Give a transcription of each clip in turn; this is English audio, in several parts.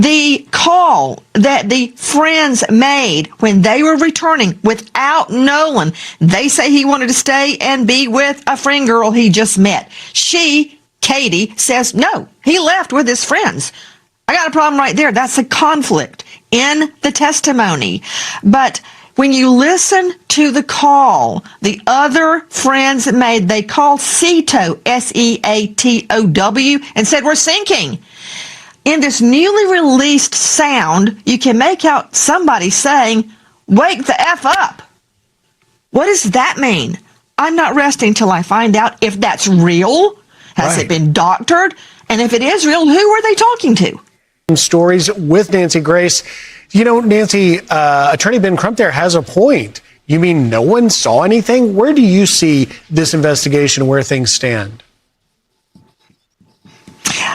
The call that the friends made when they were returning without Nolan, they say he wanted to stay and be with a friend girl he just met. She, Katie, says, no, he left with his friends. I got a problem right there. That's a conflict in the testimony. But when you listen to the call the other friends made, they called Seatow, S-E-A-T-O-W, and said, we're sinking. In this newly released sound, you can make out somebody saying, wake the F up. What does that mean? I'm not resting till I find out if that's real. Has it been doctored? And if it is real, who are they talking to? Stories with Nancy Grace. You know, Nancy, Attorney Ben Crump there has a point. You mean no one saw anything? Where do you see this investigation, where things stand?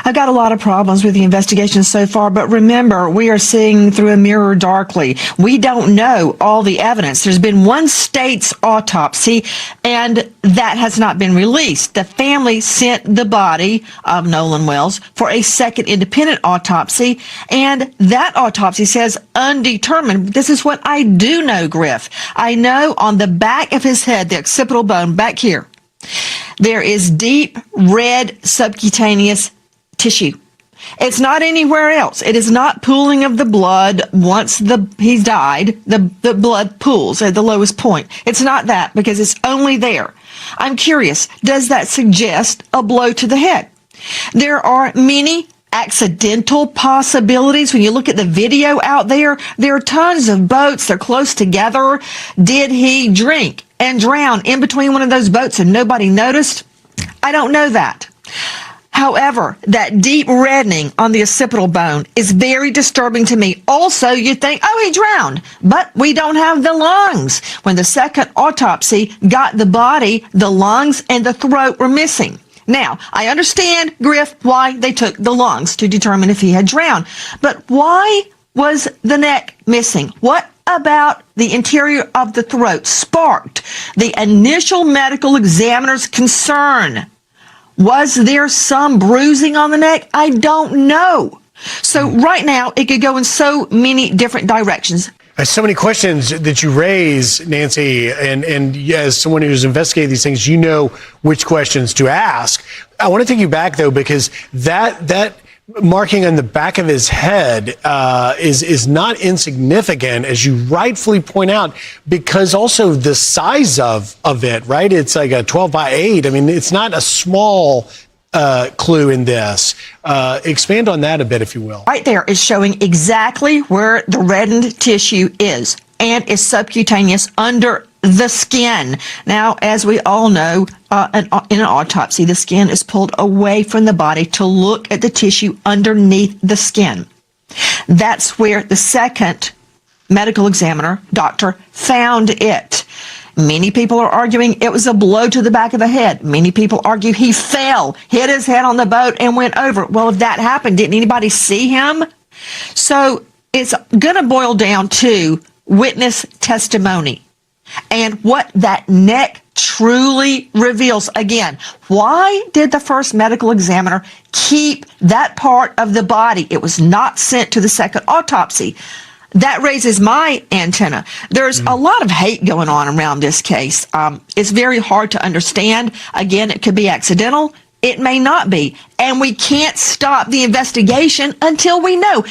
I've got a lot of problems with the investigation so far, but remember, we are seeing through a mirror darkly. We don't know all the evidence. There's been one state's autopsy, and that has not been released. The family sent the body of Nolan Wells for a second independent autopsy, and that autopsy says undetermined. This is what I do know, Griff. I know on the back of his head, the occipital bone back here, there is deep red subcutaneous tissue. It's not anywhere else. It is not pooling of the blood once he's died. The blood pools at the lowest point. It's not that, because it's only there. I'm curious, does that suggest a blow to the head? There are many accidental possibilities. When you look at the video out there, there are tons of boats. They're close together. Did he drink and drown in between one of those boats and nobody noticed? I don't know that. However, that deep reddening on the occipital bone is very disturbing to me. Also, you think, oh, he drowned, but we don't have the lungs. When the second autopsy got the body, the lungs and the throat were missing. Now, I understand, Griff, why they took the lungs to determine if he had drowned. But why was the neck missing? What about the interior of the throat sparked the initial medical examiner's concern? Was there some bruising on the neck? I don't know. So right now, it could go in so many different directions. So many questions that you raise, Nancy, and as someone who's investigated these things, you know which questions to ask. I want to take you back, though, because that marking on the back of his head is not insignificant, as you rightfully point out, because also the size of it, right? It's like a 12 by 8. I mean, it's not a small clue in this. Expand on that a bit, if you will. Right there is showing exactly where the reddened tissue is, and is subcutaneous under the skin. Now, as we all know, in an autopsy, the skin is pulled away from the body to look at the tissue underneath the skin. That's where the second medical examiner, doctor, found it. Many people are arguing it was a blow to the back of the head. Many people argue he fell, hit his head on the boat, and went over. Well, if that happened, didn't anybody see him? So it's going to boil down to witness testimony and what that neck truly reveals. Again, why did the first medical examiner keep that part of the body? It was not sent to the second autopsy. That raises my antenna. There's a lot of hate going on around this case. It's very hard to understand. Again, it could be accidental. It may not be. And we can't stop the investigation until we know.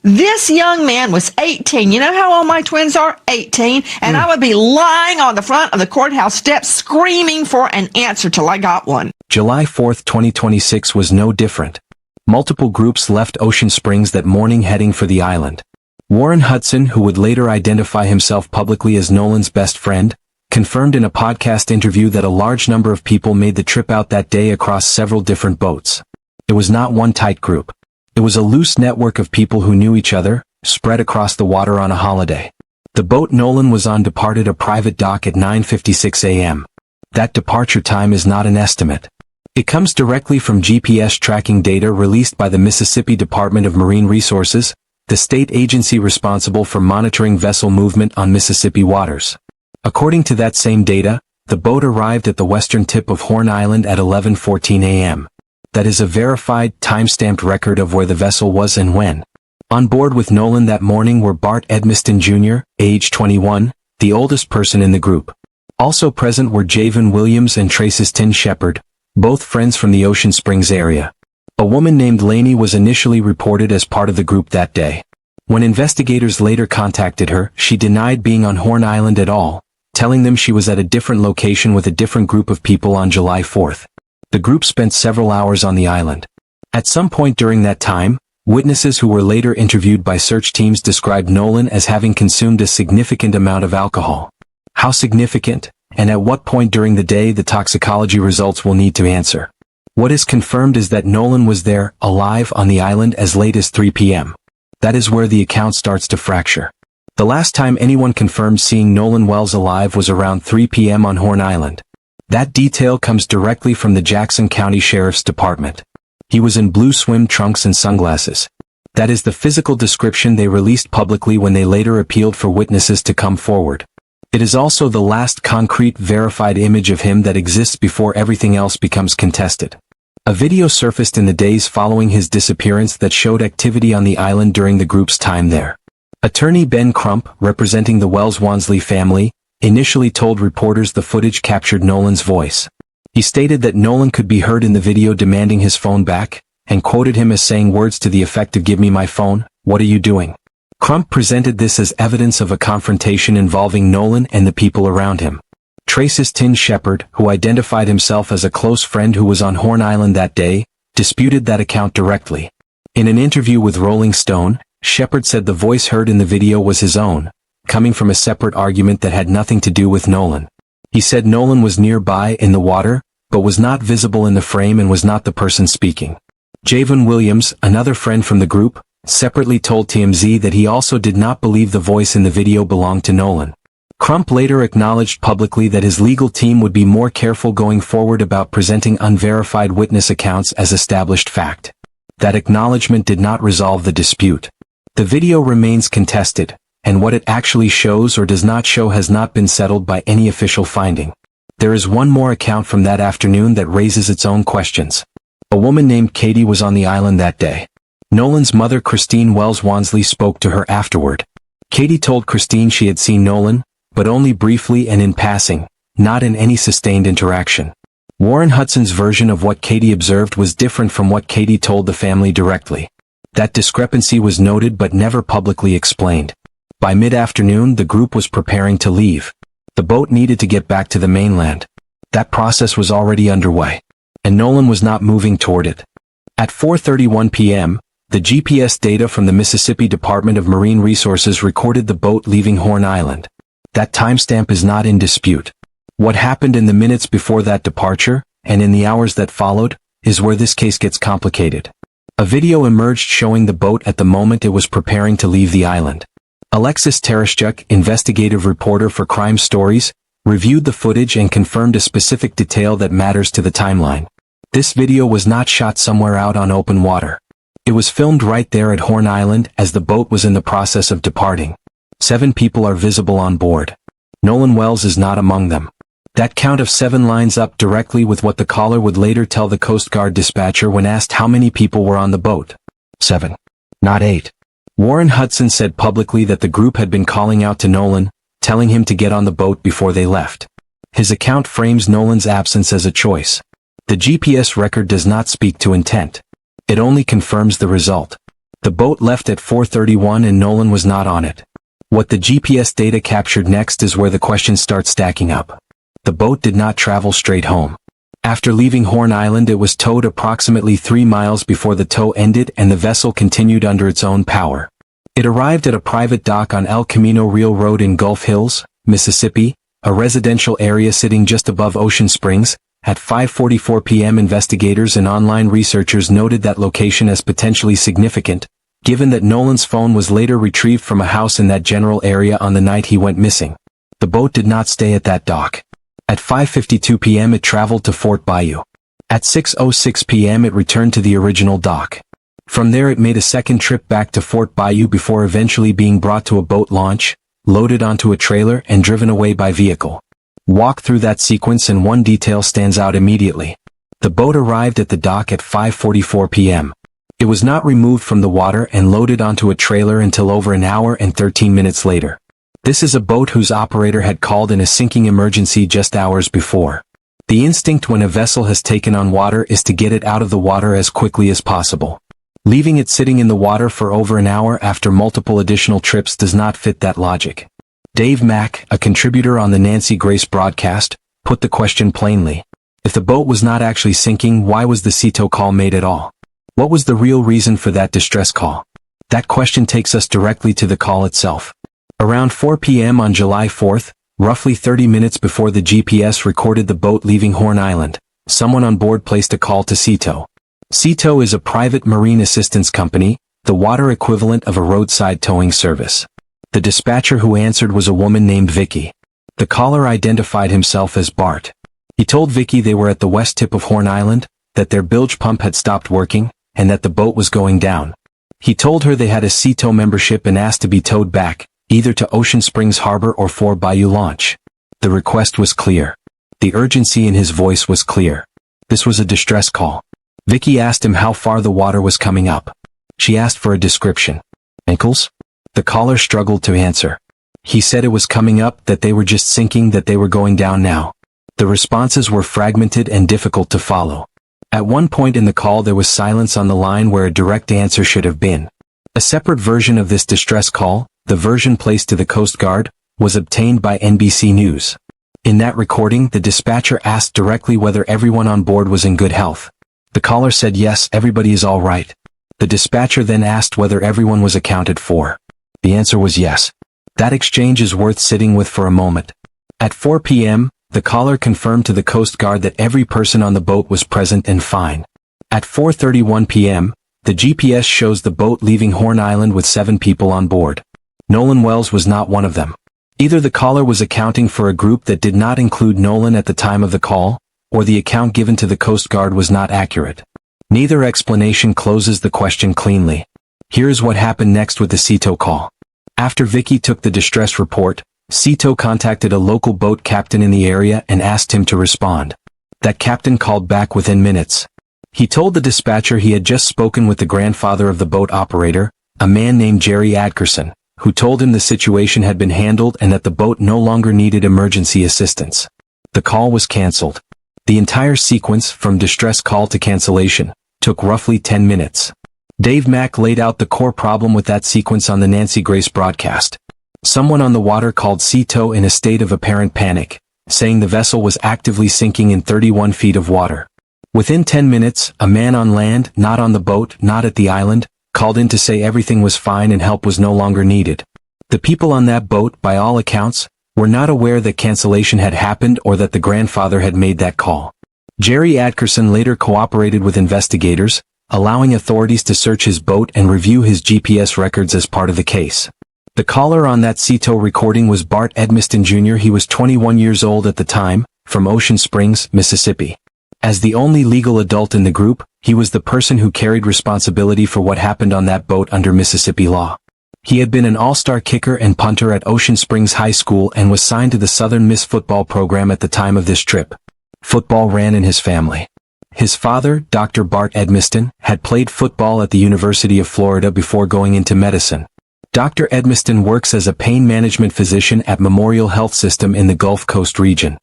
This young man was 18. You know how old my twins are? 18. And I would be lying on the front of the courthouse steps screaming for an answer till I got one. July 4th, 2026 was no different. Multiple groups left Ocean Springs that morning heading for the island. Warren Hudson, who would later identify himself publicly as Nolan's best friend, confirmed in a podcast interview that a large number of people made the trip out that day across several different boats. It was not one tight group. It was a loose network of people who knew each other, spread across the water on a holiday. The boat Nolan was on departed a private dock at 9:56 a.m. That departure time is not an estimate. It comes directly from GPS tracking data released by the Mississippi Department of Marine Resources, the state agency responsible for monitoring vessel movement on Mississippi waters. According to that same data, the boat arrived at the western tip of Horn Island at 11:14 a.m. That is a verified, time-stamped record of where the vessel was and when. On board with Nolan that morning were Bart Edmiston Jr., age 21, the oldest person in the group. Also present were Javen Williams and Traces Tin Shepherd, both friends from the Ocean Springs area. A woman named Lainey was initially reported as part of the group that day. When investigators later contacted her, she denied being on Horn Island at all, telling them she was at a different location with a different group of people on July 4th. The group spent several hours on the island. At some point during that time, witnesses who were later interviewed by search teams described Nolan as having consumed a significant amount of alcohol. How significant, and at what point during the day the toxicology results will need to answer. What is confirmed is that Nolan was there, alive on the island as late as 3 p.m. That is where the account starts to fracture. The last time anyone confirmed seeing Nolan Wells alive was around 3 p.m. on Horn Island. That detail comes directly from the Jackson County Sheriff's Department. He was in blue swim trunks and sunglasses. That is the physical description they released publicly when they later appealed for witnesses to come forward. It is also the last concrete verified image of him that exists before everything else becomes contested. A video surfaced in the days following his disappearance that showed activity on the island during the group's time there. Attorney Ben Crump, representing the Wells-Wansley family, initially told reporters the footage captured Nolan's voice. He stated that Nolan could be heard in the video demanding his phone back, and quoted him as saying words to the effect of "Give me my phone, what are you doing?" Crump presented this as evidence of a confrontation involving Nolan and the people around him. Traces Tin Shepherd, who identified himself as a close friend who was on Horn Island that day, disputed that account directly. In an interview with Rolling Stone, Shepherd said the voice heard in the video was his own, coming from a separate argument that had nothing to do with Nolan. He said Nolan was nearby in the water, but was not visible in the frame and was not the person speaking. Javen Williams, another friend from the group, separately told TMZ that he also did not believe the voice in the video belonged to Nolan. Crump later acknowledged publicly that his legal team would be more careful going forward about presenting unverified witness accounts as established fact. That acknowledgement did not resolve the dispute. The video remains contested, and what it actually shows or does not show has not been settled by any official finding. There is one more account from that afternoon that raises its own questions. A woman named Katie was on the island that day. Nolan's mother Christine Wells-Wansley spoke to her afterward. Katie told Christine she had seen Nolan, but only briefly and in passing, not in any sustained interaction. Warren Hudson's version of what Katie observed was different from what Katie told the family directly. That discrepancy was noted but never publicly explained. By mid-afternoon the group was preparing to leave. The boat needed to get back to the mainland. That process was already underway, and Nolan was not moving toward it. At 4:31 p.m., the GPS data from the Mississippi Department of Marine Resources recorded the boat leaving Horn Island. That timestamp is not in dispute. What happened in the minutes before that departure, and in the hours that followed, is where this case gets complicated. A video emerged showing the boat at the moment it was preparing to leave the island. Alexis Tereshchuk, investigative reporter for Crime Stories, reviewed the footage and confirmed a specific detail that matters to the timeline. This video was not shot somewhere out on open water. It was filmed right there at Horn Island as the boat was in the process of departing. 7 people are visible on board. Nolan Wells is not among them. That count of 7 lines up directly with what the caller would later tell the Coast Guard dispatcher when asked how many people were on the boat. 7. Not 8. Warren Hudson said publicly that the group had been calling out to Nolan, telling him to get on the boat before they left. His account frames Nolan's absence as a choice. The GPS record does not speak to intent. It only confirms the result. The boat left at 4:31 and Nolan was not on it. What the GPS data captured next is where the questions start stacking up. The boat did not travel straight home. After leaving Horn Island it was towed approximately 3 miles before the tow ended and the vessel continued under its own power. It arrived at a private dock on El Camino Real Road in Gulf Hills, Mississippi, a residential area sitting just above Ocean Springs. At 5:44 p.m. investigators and online researchers noted that location as potentially significant, given that Nolan's phone was later retrieved from a house in that general area on the night he went missing. The boat did not stay at that dock. At 5:52 p.m. it traveled to Fort Bayou. At 6:06 p.m. it returned to the original dock. From there it made a second trip back to Fort Bayou before eventually being brought to a boat launch, loaded onto a trailer and driven away by vehicle. Walk through that sequence and one detail stands out immediately. The boat arrived at the dock at 5:44 p.m. It was not removed from the water and loaded onto a trailer until over an hour and 13 minutes later. This is a boat whose operator had called in a sinking emergency just hours before. The instinct when a vessel has taken on water is to get it out of the water as quickly as possible. Leaving it sitting in the water for over an hour after multiple additional trips does not fit that logic. Dave Mack, a contributor on the Nancy Grace broadcast, put the question plainly. If the boat was not actually sinking, why was the CETO call made at all? What was the real reason for that distress call? That question takes us directly to the call itself. Around 4 p.m. on July 4th, roughly 30 minutes before the GPS recorded the boat leaving Horn Island, someone on board placed a call to CETO. CETO is a private marine assistance company, the water equivalent of a roadside towing service. The dispatcher who answered was a woman named Vicky. The caller identified himself as Barth. He told Vicky they were at the west tip of Horn Island, that their bilge pump had stopped working, and that the boat was going down. He told her they had a CETO membership and asked to be towed back, either to Ocean Springs Harbor or for Bayou Launch. The request was clear. The urgency in his voice was clear. This was a distress call. Vicky asked him how far the water was coming up. She asked for a description. Ankles? The caller struggled to answer. He said it was coming up, that they were just sinking, that they were going down now. The responses were fragmented and difficult to follow. At one point in the call there was silence on the line where a direct answer should have been. A separate version of this distress call, the version placed to the Coast Guard, was obtained by NBC News. In that recording, the dispatcher asked directly whether everyone on board was in good health. The caller said yes, everybody is all right. The dispatcher then asked whether everyone was accounted for. The answer was yes. That exchange is worth sitting with for a moment. At 4 p.m., the caller confirmed to the Coast Guard that every person on the boat was present and fine. At 4:31 p.m., the GPS shows the boat leaving Horn Island with 7 people on board. Nolan Wells was not one of them. Either the caller was accounting for a group that did not include Nolan at the time of the call, or the account given to the Coast Guard was not accurate. Neither explanation closes the question cleanly. Here is what happened next with the CETO call. After Vicky took the distress report, CETO contacted a local boat captain in the area and asked him to respond. That captain called back within minutes. He told the dispatcher he had just spoken with the grandfather of the boat operator, a man named Jerry Adkerson, who told him the situation had been handled and that the boat no longer needed emergency assistance. The call was canceled. The entire sequence, from distress call to cancellation, took roughly 10 minutes. Dave Mack laid out the core problem with that sequence on the Nancy Grace broadcast. Someone on the water called CETO in a state of apparent panic, saying the vessel was actively sinking in 31 feet of water. Within 10 minutes, a man on land, not on the boat, not at the island, called in to say everything was fine and help was no longer needed. The people on that boat, by all accounts, were not aware that cancellation had happened or that the grandfather had made that call. Jerry Adkerson later cooperated with investigators, allowing authorities to search his boat and review his GPS records as part of the case. The caller on that CETO recording was Barth Edmiston Jr. He was 21 years old at the time, from Ocean Springs, Mississippi. As the only legal adult in the group, he was the person who carried responsibility for what happened on that boat under Mississippi law. He had been an all-star kicker and punter at Ocean Springs High School and was signed to the Southern Miss football program at the time of this trip. Football ran in his family. His father, Dr. Barth Edmiston, had played football at the University of Florida before going into medicine. Dr. Edmiston works as a pain management physician at Memorial Health System in the Gulf Coast region.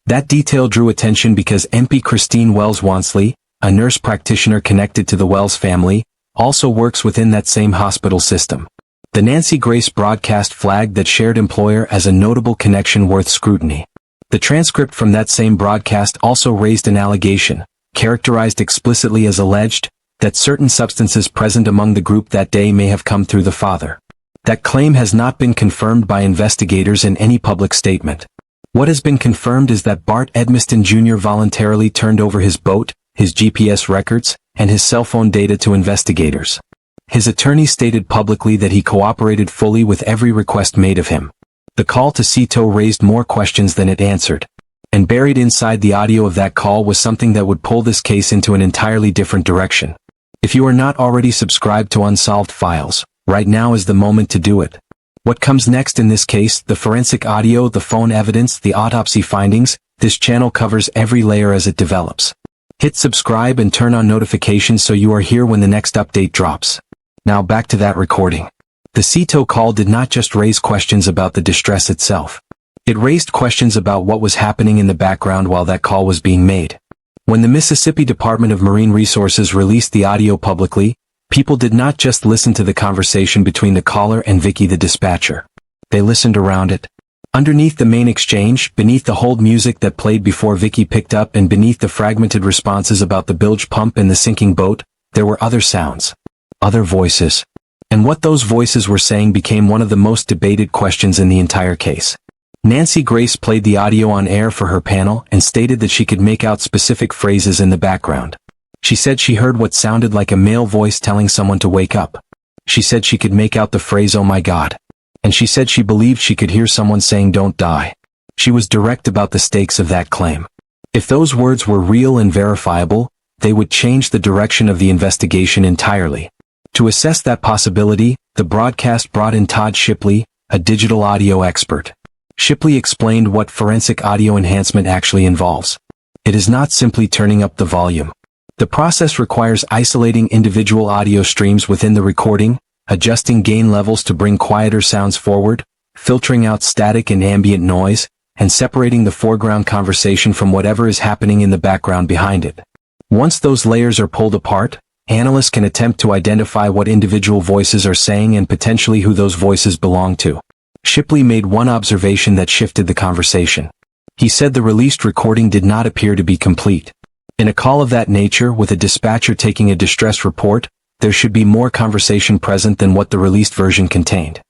That detail drew attention because MP Christine Wells Wansley, a nurse practitioner connected to the Wells family, also works within that same hospital system. The Nancy Grace broadcast flagged that shared employer as a notable connection worth scrutiny. The transcript from that same broadcast also raised an allegation, characterized explicitly as alleged, that certain substances present among the group that day may have come through the father. That claim has not been confirmed by investigators in any public statement. What has been confirmed is that Barth Edmiston Jr. voluntarily turned over his boat, his GPS records, and his cell phone data to investigators. His attorney stated publicly that he cooperated fully with every request made of him. The call to CETO raised more questions than it answered. And buried inside the audio of that call was something that would pull this case into an entirely different direction. If you are not already subscribed to Unsolved Files, right now is the moment to do it. What comes next in this case, the forensic audio, the phone evidence, the autopsy findings, this channel covers every layer as it develops. Hit subscribe and turn on notifications so you are here when the next update drops. Now back to that recording. The CETO call did not just raise questions about the distress itself. It raised questions about what was happening in the background while that call was being made. When the Mississippi Department of Marine Resources released the audio publicly, people did not just listen to the conversation between the caller and Vicky the dispatcher. They listened around it. Underneath the main exchange, beneath the hold music that played before Vicky picked up and beneath the fragmented responses about the bilge pump and the sinking boat, there were other sounds. Other voices. And what those voices were saying became one of the most debated questions in the entire case. Nancy Grace played the audio on air for her panel and stated that she could make out specific phrases in the background. She said she heard what sounded like a male voice telling someone to wake up. She said she could make out the phrase, "Oh my God." And she said she believed she could hear someone saying, "Don't die." She was direct about the stakes of that claim. If those words were real and verifiable, they would change the direction of the investigation entirely. To assess that possibility, the broadcast brought in Todd Shipley, a digital audio expert. Shipley explained what forensic audio enhancement actually involves. It is not simply turning up the volume. The process requires isolating individual audio streams within the recording, adjusting gain levels to bring quieter sounds forward, filtering out static and ambient noise, and separating the foreground conversation from whatever is happening in the background behind it. Once those layers are pulled apart, analysts can attempt to identify what individual voices are saying and potentially who those voices belong to. Shipley made one observation that shifted the conversation. He said the released recording did not appear to be complete. In a call of that nature, with a dispatcher taking a distress report, there should be more conversation present than what the released version contained.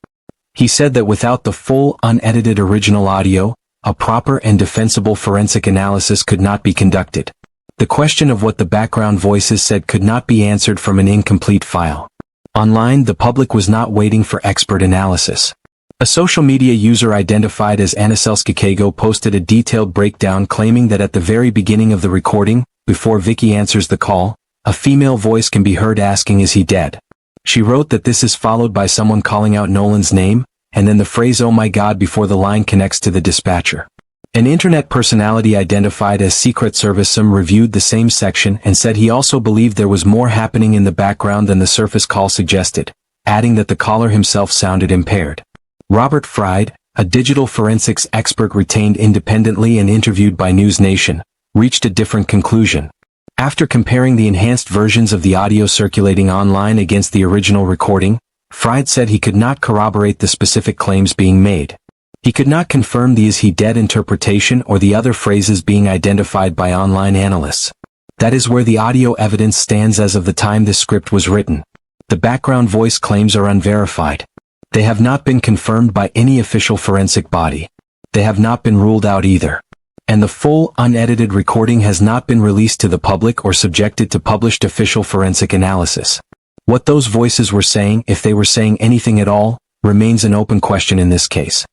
He said that without the full, unedited original audio, a proper and defensible forensic analysis could not be conducted. The question of what the background voices said could not be answered from an incomplete file. Online, the public was not waiting for expert analysis. A social media user identified as Anaselskikago posted a detailed breakdown claiming that at the very beginning of the recording, before Vicky answers the call, a female voice can be heard asking, "Is he dead?" She wrote that this is followed by someone calling out Nolan's name, and then the phrase, "Oh my God," before the line connects to the dispatcher. An internet personality identified as Secret Service Some reviewed the same section and said he also believed there was more happening in the background than the surface call suggested, adding that the caller himself sounded impaired. Robert Fried, a digital forensics expert retained independently and interviewed by News Nation, reached a different conclusion. After comparing the enhanced versions of the audio circulating online against the original recording, Fried said he could not corroborate the specific claims being made. He could not confirm the "is he dead" interpretation or the other phrases being identified by online analysts. That is where the audio evidence stands as of the time this script was written. The background voice claims are unverified. They have not been confirmed by any official forensic body. They have not been ruled out either. And the full, unedited recording has not been released to the public or subjected to published official forensic analysis. What those voices were saying, if they were saying anything at all, remains an open question in this case.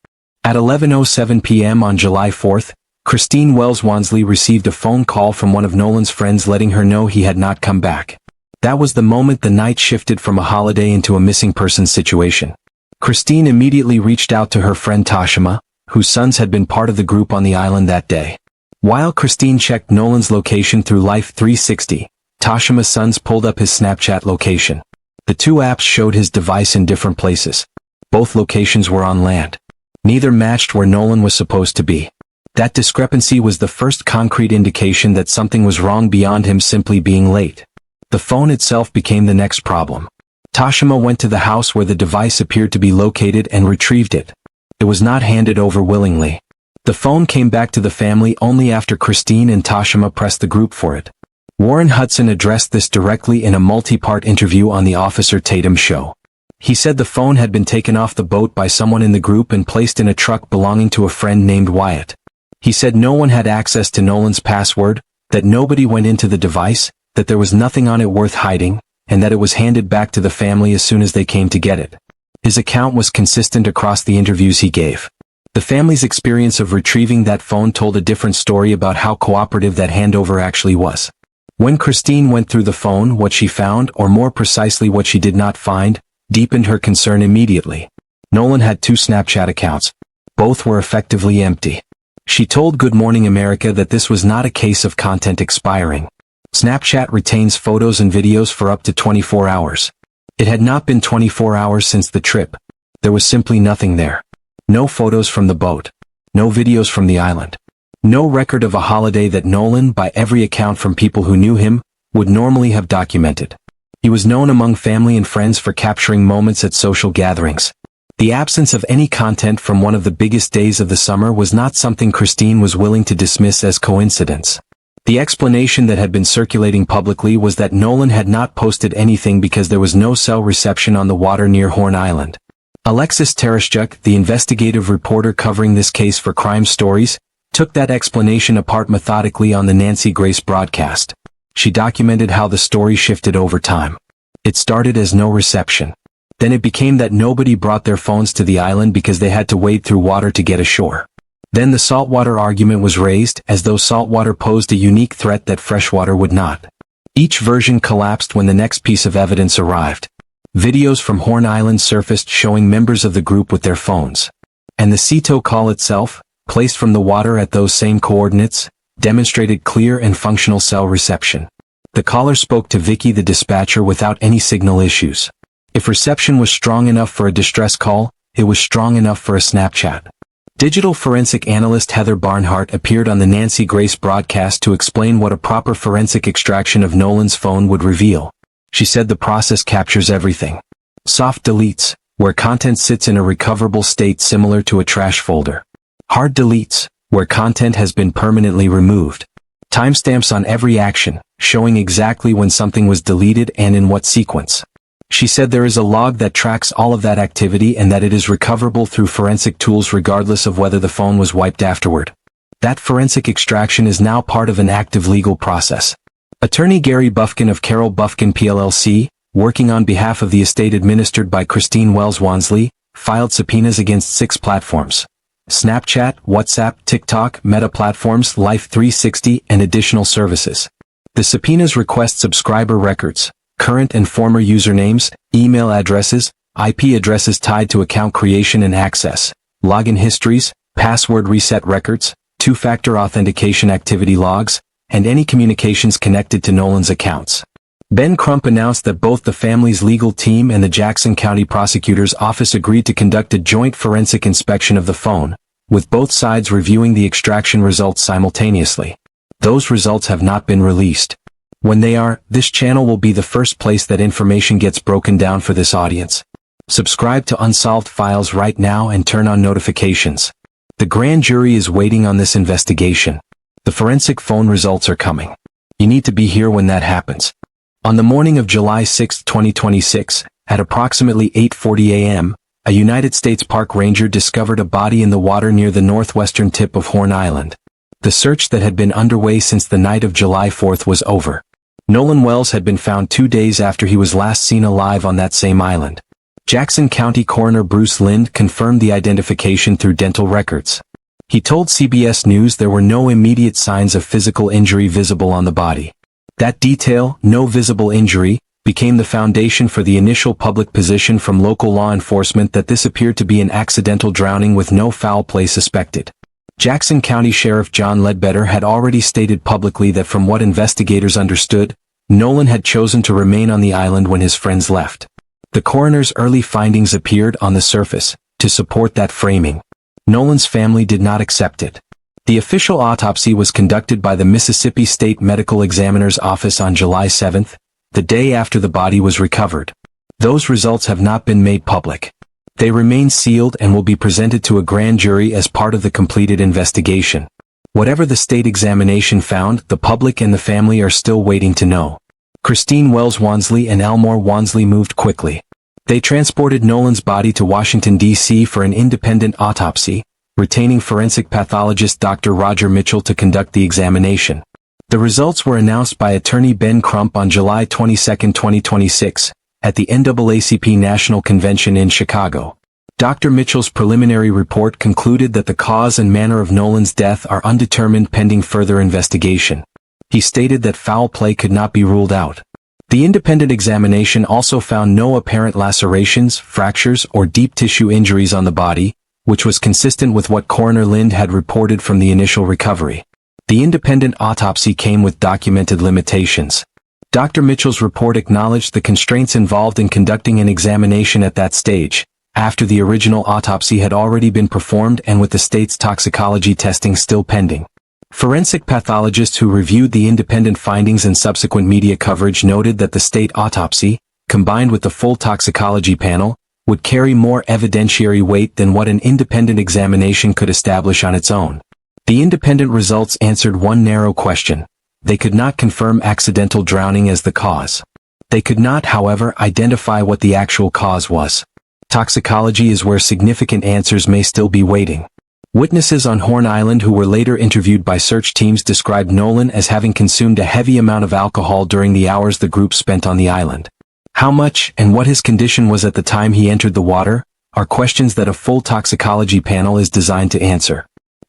At 11:07 p.m. on July 4th, Christine Wells Wansley received a phone call from one of Nolan's friends letting her know he had not come back. That was the moment the night shifted from a holiday into a missing persons situation. Christine immediately reached out to her friend Toshima, whose sons had been part of the group on the island that day. While Christine checked Nolan's location through Life 360, Toshima's sons pulled up his Snapchat location. The two apps showed his device in different places. Both locations were on land. Neither matched where Nolan was supposed to be. That discrepancy was the first concrete indication that something was wrong beyond him simply being late. The phone itself became the next problem. Toshima went to the house where the device appeared to be located and retrieved it. It was not handed over willingly. The phone came back to the family only after Christine and Toshima pressed the group for it. Warren Hudson addressed this directly in a multi-part interview on the Officer Tatum show. He said the phone had been taken off the boat by someone in the group and placed in a truck belonging to a friend named Wyatt. He said no one had access to Nolan's password, that nobody went into the device, that there was nothing on it worth hiding, and that it was handed back to the family as soon as they came to get it. His account was consistent across the interviews he gave. The family's experience of retrieving that phone told a different story about how cooperative that handover actually was. When Christine went through the phone, what she found, or more precisely what she did not find, deepened her concern immediately. Nolan had 2 Snapchat accounts. Both were effectively empty. She told Good Morning America that this was not a case of content expiring. Snapchat retains photos and videos for up to 24 hours. It had not been 24 hours since the trip. There was simply nothing there. No photos from the boat. No videos from the island. No record of a holiday that Nolan, by every account from people who knew him, would normally have documented. He was known among family and friends for capturing moments at social gatherings. The absence of any content from one of the biggest days of the summer was not something Christine was willing to dismiss as coincidence. The explanation that had been circulating publicly was that Nolan had not posted anything because there was no cell reception on the water near Horn Island. Alexis Tereshchuk, the investigative reporter covering this case for Crime Stories, took that explanation apart methodically on the Nancy Grace broadcast. She documented how the story shifted over time. It started as no reception. Then it became that nobody brought their phones to the island because they had to wade through water to get ashore. Then the saltwater argument was raised, as though saltwater posed a unique threat that freshwater would not. Each version collapsed when the next piece of evidence arrived. Videos from Horn Island surfaced showing members of the group with their phones. And the CETO call itself, placed from the water at those same coordinates, demonstrated clear and functional cell reception. The caller spoke to Vicky the dispatcher without any signal issues. If reception was strong enough for a distress call, it was strong enough for a Snapchat. Digital forensic analyst Heather Barnhart appeared on the Nancy Grace broadcast to explain what a proper forensic extraction of Nolan's phone would reveal. She said the process captures everything. Soft deletes, where content sits in a recoverable state similar to a trash folder. Hard deletes, where content has been permanently removed. Timestamps on every action, showing exactly when something was deleted and in what sequence. She said there is a log that tracks all of that activity and that it is recoverable through forensic tools regardless of whether the phone was wiped afterward. That forensic extraction is now part of an active legal process. Attorney Gary Bufkin of Carroll Bufkin PLLC, working on behalf of the estate administered by Christine Wells Wansley, filed subpoenas against 6 platforms: Snapchat, WhatsApp, TikTok, Meta Platforms, Life360, and additional services. The subpoenas request subscriber records, current and former usernames, email addresses, IP addresses tied to account creation and access, login histories, password reset records, two-factor authentication activity logs, and any communications connected to Nolan's accounts. Ben Crump announced that both the family's legal team and the Jackson County Prosecutor's Office agreed to conduct a joint forensic inspection of the phone, with both sides reviewing the extraction results simultaneously. Those results have not been released. When they are, this channel will be the first place that information gets broken down for this audience. Subscribe to Unsolved Files right now and turn on notifications. The grand jury is waiting on this investigation. The forensic phone results are coming. You need to be here when that happens. On the morning of July 6, 2026, at approximately 8:40 a.m., a United States Park Ranger discovered a body in the water near the northwestern tip of Horn Island. The search that had been underway since the night of July 4th was over. Nolan Wells had been found 2 days after he was last seen alive on that same island. Jackson County Coroner Bruce Lind confirmed the identification through dental records. He told CBS News there were no immediate signs of physical injury visible on the body. That detail, no visible injury, became the foundation for the initial public position from local law enforcement that this appeared to be an accidental drowning with no foul play suspected. Jackson County Sheriff John Ledbetter had already stated publicly that from what investigators understood, Nolan had chosen to remain on the island when his friends left. The coroner's early findings appeared on the surface to support that framing. Nolan's family did not accept it. The official autopsy was conducted by the Mississippi State Medical Examiner's Office on July 7th, the day after the body was recovered. Those results have not been made public. They remain sealed and will be presented to a grand jury as part of the completed investigation. Whatever the state examination found, the public and the family are still waiting to know. Christine Wells Wansley and Elmore Wansley moved quickly. They transported Nolan's body to Washington, D.C. for an independent autopsy, retaining forensic pathologist Dr. Roger Mitchell to conduct the examination. The results were announced by attorney Ben Crump on July 22, 2026, at the NAACP National Convention in Chicago. Dr. Mitchell's preliminary report concluded that the cause and manner of Nolan's death are undetermined pending further investigation. He stated that foul play could not be ruled out. The independent examination also found no apparent lacerations, fractures, or deep tissue injuries on the body, which was consistent with what Coroner Lind had reported from the initial recovery. The independent autopsy came with documented limitations. Dr. Mitchell's report acknowledged the constraints involved in conducting an examination at that stage, after the original autopsy had already been performed and with the state's toxicology testing still pending. Forensic pathologists who reviewed the independent findings and subsequent media coverage noted that the state autopsy, combined with the full toxicology panel, would carry more evidentiary weight than what an independent examination could establish on its own. The independent results answered one narrow question. They could not confirm accidental drowning as the cause. They could not, however, identify what the actual cause was. Toxicology is where significant answers may still be waiting. Witnesses on Horn Island who were later interviewed by search teams described Nolan as having consumed a heavy amount of alcohol during the hours the group spent on the island. How much, and what his condition was at the time he entered the water, are questions that a full toxicology panel is designed to answer.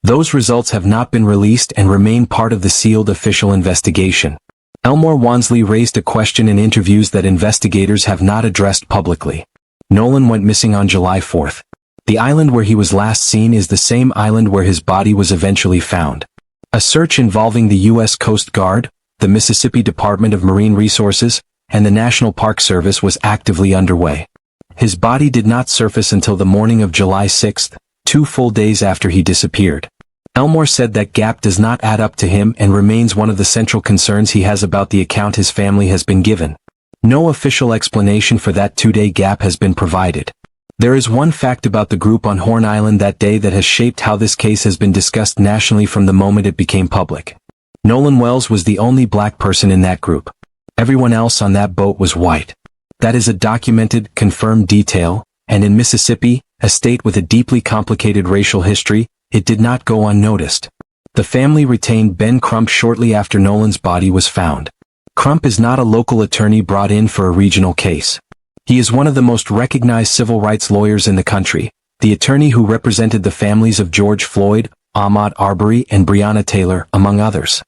Those results have not been released and remain part of the sealed official investigation. Elmore Wansley raised a question in interviews that investigators have not addressed publicly. Nolan went missing on July 4th. The island where he was last seen is the same island where his body was eventually found. A search involving the U.S. Coast Guard, the Mississippi Department of Marine Resources, and the National Park Service was actively underway. His body did not surface until the morning of July 6th, 2 full days after he disappeared. Elmore said that gap does not add up to him and remains one of the central concerns he has about the account his family has been given. No official explanation for that 2-day gap has been provided. There is one fact about the group on Horn Island that day that has shaped how this case has been discussed nationally from the moment it became public. Nolan Wells was the only black person in that group. Everyone else on that boat was white. That is a documented, confirmed detail, and in Mississippi, a state with a deeply complicated racial history, it did not go unnoticed. The family retained Ben Crump shortly after Nolan's body was found. Crump is not a local attorney brought in for a regional case. He is one of the most recognized civil rights lawyers in the country, the attorney who represented the families of George Floyd, Ahmaud Arbery, and Breonna Taylor, among others.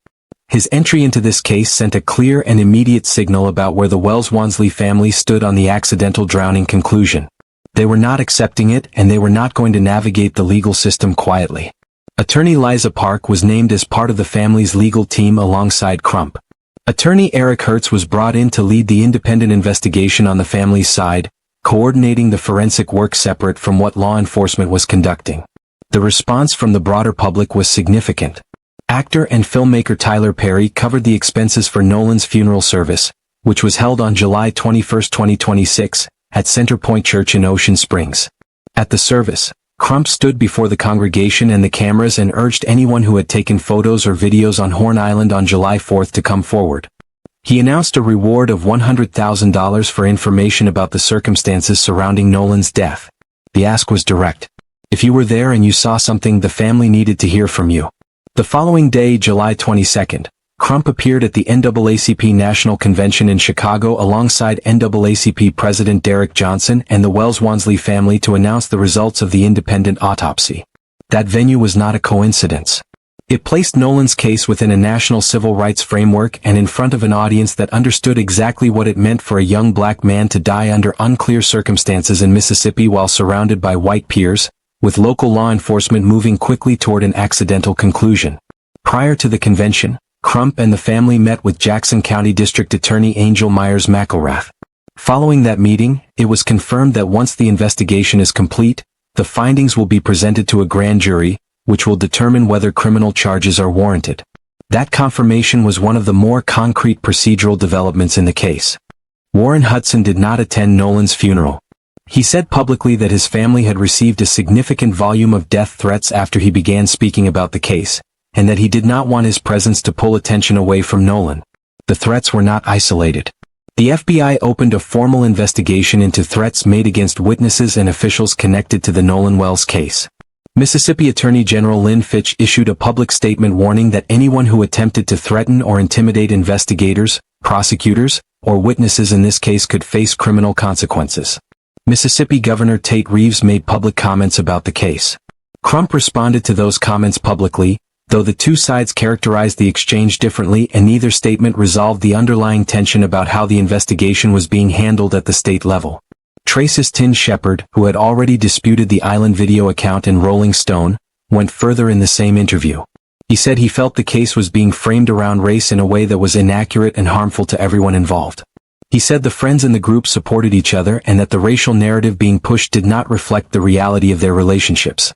His entry into this case sent a clear and immediate signal about where the Wells-Wansley family stood on the accidental drowning conclusion. They were not accepting it, and they were not going to navigate the legal system quietly. Attorney Liza Park was named as part of the family's legal team alongside Crump. Attorney Eric Hertz was brought in to lead the independent investigation on the family's side, coordinating the forensic work separate from what law enforcement was conducting. The response from the broader public was significant. Actor and filmmaker Tyler Perry covered the expenses for Nolan's funeral service, which was held on July 21, 2026, at Center Point Church in Ocean Springs. At the service, Crump stood before the congregation and the cameras and urged anyone who had taken photos or videos on Horn Island on July 4th to come forward. He announced a reward of $100,000 for information about the circumstances surrounding Nolan's death. The ask was direct. If you were there and you saw something, the family needed to hear from you. The following day, July 22nd, Crump appeared at the NAACP National Convention in Chicago alongside NAACP President Derek Johnson and the Wells-Wansley family to announce the results of the independent autopsy. That venue was not a coincidence. It placed Nolan's case within a national civil rights framework and in front of an audience that understood exactly what it meant for a young black man to die under unclear circumstances in Mississippi while surrounded by white peers, with local law enforcement moving quickly toward an accidental conclusion. Prior to the convention, Crump and the family met with Jackson County District Attorney Angel Myers McElrath. Following that meeting, it was confirmed that once the investigation is complete, the findings will be presented to a grand jury, which will determine whether criminal charges are warranted. That confirmation was one of the more concrete procedural developments in the case. Warren Hudson did not attend Nolan's funeral. He said publicly that his family had received a significant volume of death threats after he began speaking about the case, and that he did not want his presence to pull attention away from Nolan. The threats were not isolated. The FBI opened a formal investigation into threats made against witnesses and officials connected to the Nolan Wells case. Mississippi Attorney General Lynn Fitch issued a public statement warning that anyone who attempted to threaten or intimidate investigators, prosecutors, or witnesses in this case could face criminal consequences. Mississippi Governor Tate Reeves made public comments about the case. Crump responded to those comments publicly, though the two sides characterized the exchange differently and neither statement resolved the underlying tension about how the investigation was being handled at the state level. Traces Tin Shepard, who had already disputed the island video account in Rolling Stone, went further in the same interview. He said he felt the case was being framed around race in a way that was inaccurate and harmful to everyone involved. He said the friends in the group supported each other and that the racial narrative being pushed did not reflect the reality of their relationships.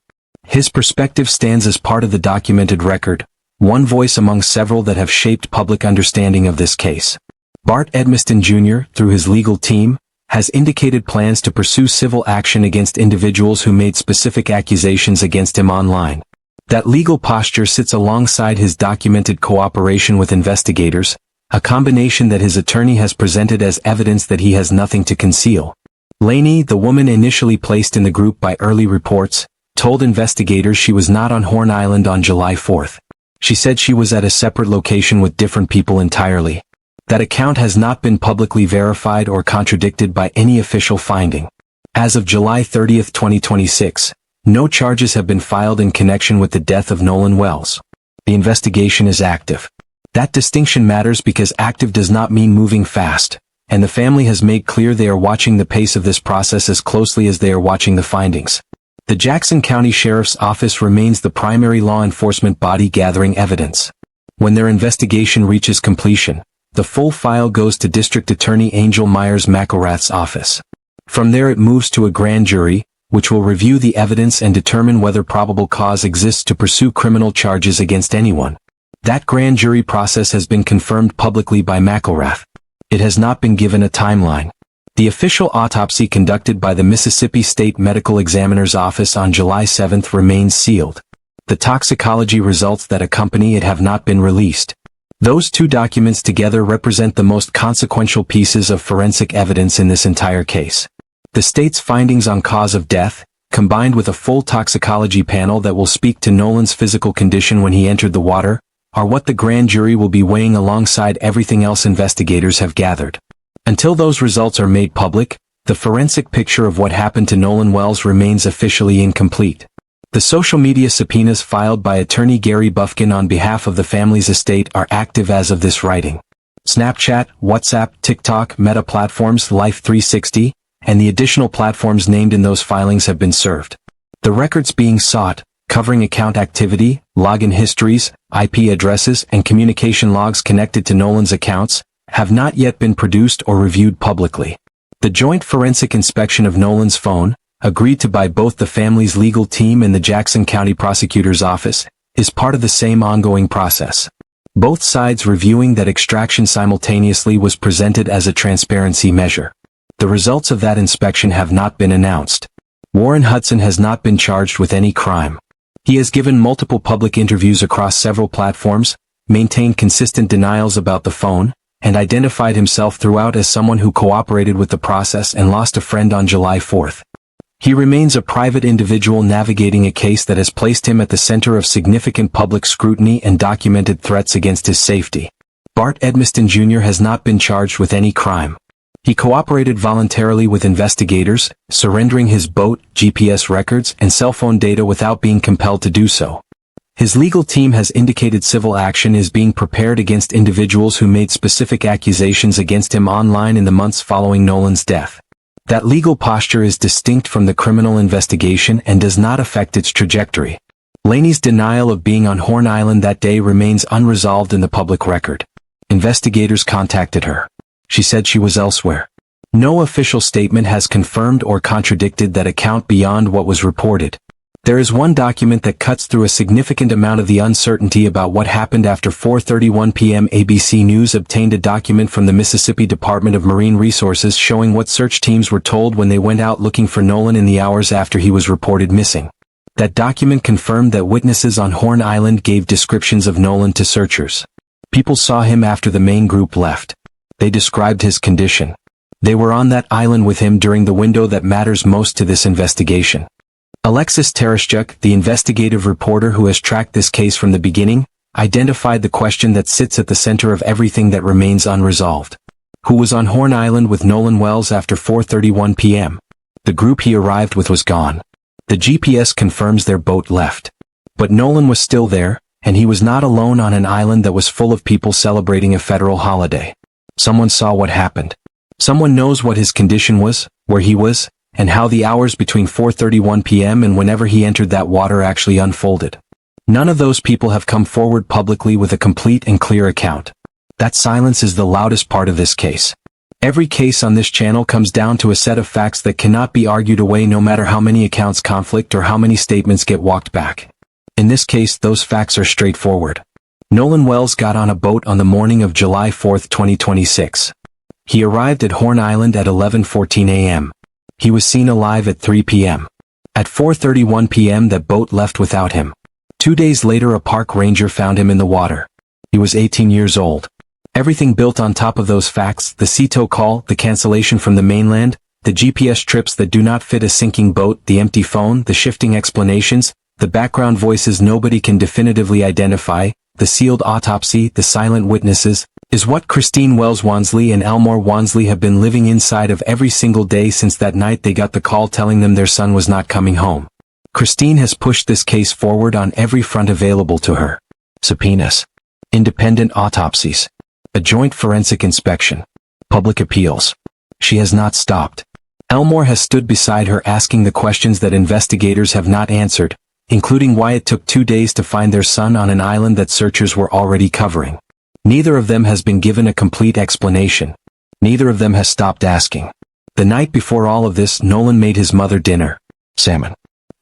His perspective stands as part of the documented record, one voice among several that have shaped public understanding of this case. Barth Edmiston Jr., through his legal team, has indicated plans to pursue civil action against individuals who made specific accusations against him online. That legal posture sits alongside his documented cooperation with investigators, a combination that his attorney has presented as evidence that he has nothing to conceal. Lainey, the woman initially placed in the group by early reports, told investigators she was not on Horn Island on July 4th. She said she was at a separate location with different people entirely. That account has not been publicly verified or contradicted by any official finding. As of July 30, 2026, no charges have been filed in connection with the death of Nolan Wells. The investigation is active. That distinction matters because active does not mean moving fast, and the family has made clear they are watching the pace of this process as closely as they are watching the findings. The Jackson County Sheriff's Office remains the primary law enforcement body gathering evidence. When their investigation reaches completion, the full file goes to District Attorney Angel Myers-McElrath's office. From there it moves to a grand jury, which will review the evidence and determine whether probable cause exists to pursue criminal charges against anyone. That grand jury process has been confirmed publicly by McElrath. It has not been given a timeline. The official autopsy conducted by the Mississippi State Medical Examiner's Office on July 7th remains sealed. The toxicology results that accompany it have not been released. Those two documents together represent the most consequential pieces of forensic evidence in this entire case. The state's findings on cause of death, combined with a full toxicology panel that will speak to Nolan's physical condition when he entered the water, are what the grand jury will be weighing alongside everything else investigators have gathered. Until those results are made public, the forensic picture of what happened to Nolan Wells remains officially incomplete. The social media subpoenas filed by attorney Gary Bufkin on behalf of the family's estate are active as of this writing. Snapchat, WhatsApp, TikTok, Meta platforms, Life 360, and the additional platforms named in those filings have been served. The records being sought, covering account activity, login histories, IP addresses, and communication logs connected to Nolan's accounts, have not yet been produced or reviewed publicly. The joint forensic inspection of Nolan's phone, agreed to by both the family's legal team and the Jackson County Prosecutor's Office, is part of the same ongoing process. Both sides reviewing that extraction simultaneously was presented as a transparency measure. The results of that inspection have not been announced. Warren Hudson has not been charged with any crime. He has given multiple public interviews across several platforms, maintained consistent denials about the phone, and identified himself throughout as someone who cooperated with the process and lost a friend on July 4th. He remains a private individual navigating a case that has placed him at the center of significant public scrutiny and documented threats against his safety. Barth Edmiston Jr. has not been charged with any crime. He cooperated voluntarily with investigators, surrendering his boat, GPS records, and cell phone data without being compelled to do so. His legal team has indicated civil action is being prepared against individuals who made specific accusations against him online in the months following Nolan's death. That legal posture is distinct from the criminal investigation and does not affect its trajectory. Lainey's denial of being on Horn Island that day remains unresolved in the public record. Investigators contacted her. She said she was elsewhere. No official statement has confirmed or contradicted that account beyond what was reported. There is one document that cuts through a significant amount of the uncertainty about what happened after 4:31 p.m. ABC News obtained a document from the Mississippi Department of Marine Resources showing what search teams were told when they went out looking for Nolan in the hours after he was reported missing. That document confirmed that witnesses on Horn Island gave descriptions of Nolan to searchers. People saw him after the main group left. They described his condition. They were on that island with him during the window that matters most to this investigation. Alexis Tereshchuk, the investigative reporter who has tracked this case from the beginning, identified the question that sits at the center of everything that remains unresolved. Who was on Horn Island with Nolan Wells after 4:31 p.m.? The group he arrived with was gone. The GPS confirms their boat left. But Nolan was still there, and he was not alone on an island that was full of people celebrating a federal holiday. Someone saw what happened. Someone knows what his condition was, where he was, and how the hours between 4:31 p.m. and whenever he entered that water actually unfolded. None of those people have come forward publicly with a complete and clear account. That silence is the loudest part of this case. Every case on this channel comes down to a set of facts that cannot be argued away no matter how many accounts conflict or how many statements get walked back. In this case, those facts are straightforward. Nolan Wells got on a boat on the morning of July 4, 2026. He arrived at Horn Island at 11:14 a.m. He was seen alive at 3 p.m. At 4:31 p.m. that boat left without him. 2 days later a park ranger found him in the water. He was 18 years old. Everything built on top of those facts, the CETO call, the cancellation from the mainland, the GPS trips that do not fit a sinking boat, the empty phone, the shifting explanations, the background voices nobody can definitively identify, the sealed autopsy, the silent witnesses, is what Christine Wells Wansley and Elmore Wansley have been living inside of every single day since that night they got the call telling them their son was not coming home. Christine has pushed this case forward on every front available to her. Subpoenas. Independent autopsies. A joint forensic inspection. Public appeals. She has not stopped. Elmore has stood beside her asking the questions that investigators have not answered, including why it took 2 days to find their son on an island that searchers were already covering. Neither of them has been given a complete explanation. Neither of them has stopped asking. The night before all of this, Nolan made his mother dinner. Salmon.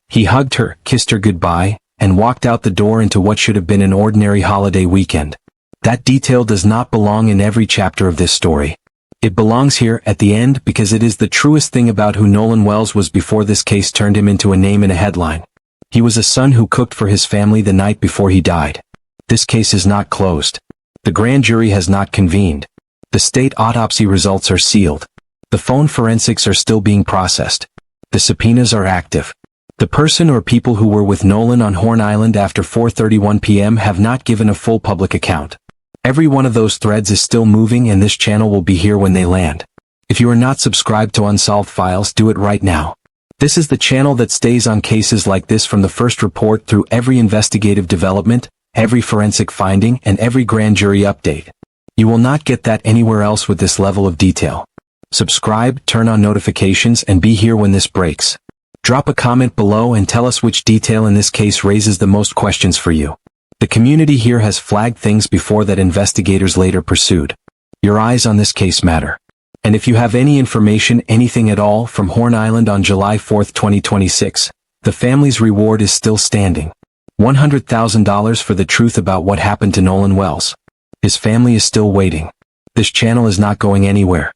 He hugged her, kissed her goodbye, and walked out the door into what should have been an ordinary holiday weekend. That detail does not belong in every chapter of this story. It belongs here at the end because it is the truest thing about who Nolan Wells was before this case turned him into a name in a headline. He was a son who cooked for his family the night before he died. This case is not closed. The grand jury has not convened. The state autopsy results are sealed. The phone forensics are still being processed. The subpoenas are active. The person or people who were with Nolan on Horn Island after 4:31 p.m. have not given a full public account. Every one of those threads is still moving and this channel will be here when they land. If you are not subscribed to Unsolved Files, do it right now. This is the channel that stays on cases like this from the first report through every investigative development, every forensic finding, and every grand jury update. You will not get that anywhere else with this level of detail. Subscribe, turn on notifications, and be here when this breaks. Drop a comment below and tell us which detail in this case raises the most questions for you. The community here has flagged things before that investigators later pursued. Your eyes on this case matter. And if you have any information, anything at all, from Horn Island on July 4, 2026, the family's reward is still standing. $100,000 for the truth about what happened to Nolan Wells. His family is still waiting. This channel is not going anywhere.